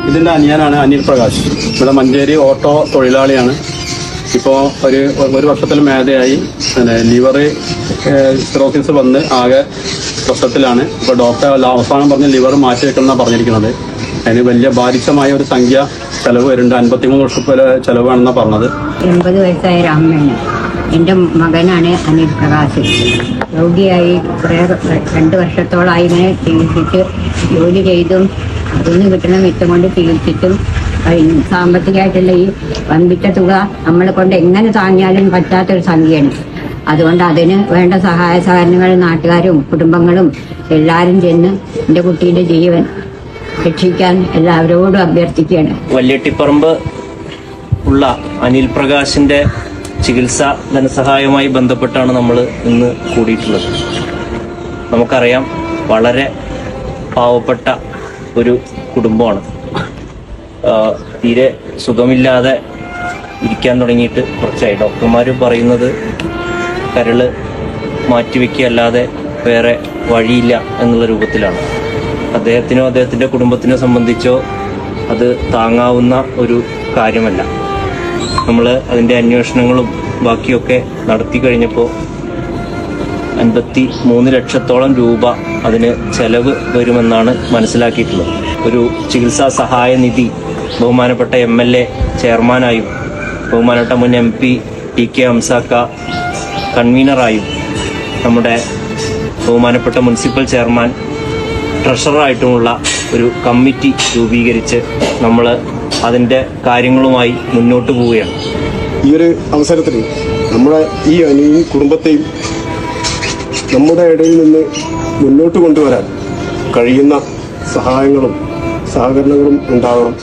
ഇതിൻ്റെ അനിയനാണ് അനിൽ പ്രകാശ്. ഇവിടെ മഞ്ചേരി ഓട്ടോ തൊഴിലാളിയാണ്. ഇപ്പോൾ ഒരു വർഷത്തിൽ മേധയായി ലിവർ സിറോസിസ് വന്ന് ആകെ പ്രശ്നത്തിലാണ്. ഇപ്പോൾ ഡോക്ടർ അവസാനം പറഞ്ഞ് ലിവർ മാറ്റി വെക്കണമെന്നാണ് പറഞ്ഞിരിക്കുന്നത്. അതിന് വലിയ ബാധിച്ചമായ ഒരു സംഖ്യ ചെലവ് വരുന്നുണ്ട്. 53 ലക്ഷം പോലെ ചെലവാണെന്നാണ് പറഞ്ഞത്. 80 വയസ്സായ ഒരു അമ്മയാണ്. എൻ്റെ മകനാണ് അനിൽ പ്രകാശ്. രോഗിയായി കുറേ 2 വർഷത്തോളമായി ഇങ്ങനെ ചികിത്സിച്ച് ജോലി ചെയ്തും അതിൽ നിന്ന് കിട്ടുന്ന മിച്ചം കൊണ്ട് ചികിത്സിച്ചും കഴിഞ്ഞു. സാമ്പത്തികമായിട്ടുള്ള ഈ വമ്പിച്ച തുക നമ്മളെ കൊണ്ട് എങ്ങനെ താങ്ങിയാലും പറ്റാത്തൊരു സംഖ്യയാണ്. അതുകൊണ്ട് അതിന് വേണ്ട സഹായ സഹകരണങ്ങൾ നാട്ടുകാരും കുടുംബങ്ങളും എല്ലാവരും ചെന്ന് എൻ്റെ കുട്ടീൻ്റെ ജീവൻ രക്ഷിക്കാൻ എല്ലാവരോടും അഭ്യർത്ഥിക്കുകയാണ്. വല്യട്ടിപ്പറമ്പ് ഉള്ള അനിൽ പ്രകാശിന്റെ ചികിത്സ ധനസഹായവുമായി ബന്ധപ്പെട്ടാണ് നമ്മൾ ഇന്ന് കൂടിയിട്ടുള്ളത്. നമുക്കറിയാം, വളരെ പാവപ്പെട്ട ഒരു കുടുംബമാണ്. തീരെ സുഖമില്ലാതെ ഇരിക്കാൻ തുടങ്ങിയിട്ട് കുറച്ചായി. ഡോക്ടർമാർ പറയുന്നത് കരള് മാറ്റിവെക്കുകയല്ലാതെ വേറെ വഴിയില്ല എന്നുള്ള രൂപത്തിലാണ്. അദ്ദേഹത്തിനോ അദ്ദേഹത്തിൻ്റെ കുടുംബത്തിനോ സംബന്ധിച്ചോ അത് താങ്ങാവുന്ന ഒരു കാര്യമല്ല. നമ്മൾ അതിൻ്റെ അന്വേഷണങ്ങളും ബാക്കിയൊക്കെ നടത്തി കഴിഞ്ഞപ്പോൾ 53 ലക്ഷത്തോളം രൂപ അതിന് ചെലവ് വരുമെന്നാണ് മനസ്സിലാക്കിയിട്ടുള്ളത്. ഒരു ചികിത്സാ സഹായ നിധി ബഹുമാനപ്പെട്ട MLA ചെയർമാനായും ബഹുമാനപ്പെട്ട മുൻ MP TK ഹംസാക്ക കൺവീനറായും നമ്മുടെ ബഹുമാനപ്പെട്ട മുനിസിപ്പൽ ചെയർമാൻ ട്രഷററായിട്ടുമുള്ള ഒരു കമ്മിറ്റി രൂപീകരിച്ച് നമ്മൾ അതിൻ്റെ കാര്യങ്ങളുമായി മുന്നോട്ട് പോവുകയാണ്. ഈ ഒരു അവസരത്തിൽ നമ്മുടെ ഈ കുടുംബത്തെയും നമ്മുടെ ഇടയിൽ നിന്ന് മുന്നോട്ട് കൊണ്ടുവരാൻ കഴിയുന്ന സഹായങ്ങളും സഹകരണങ്ങളും ഉണ്ടാകണം.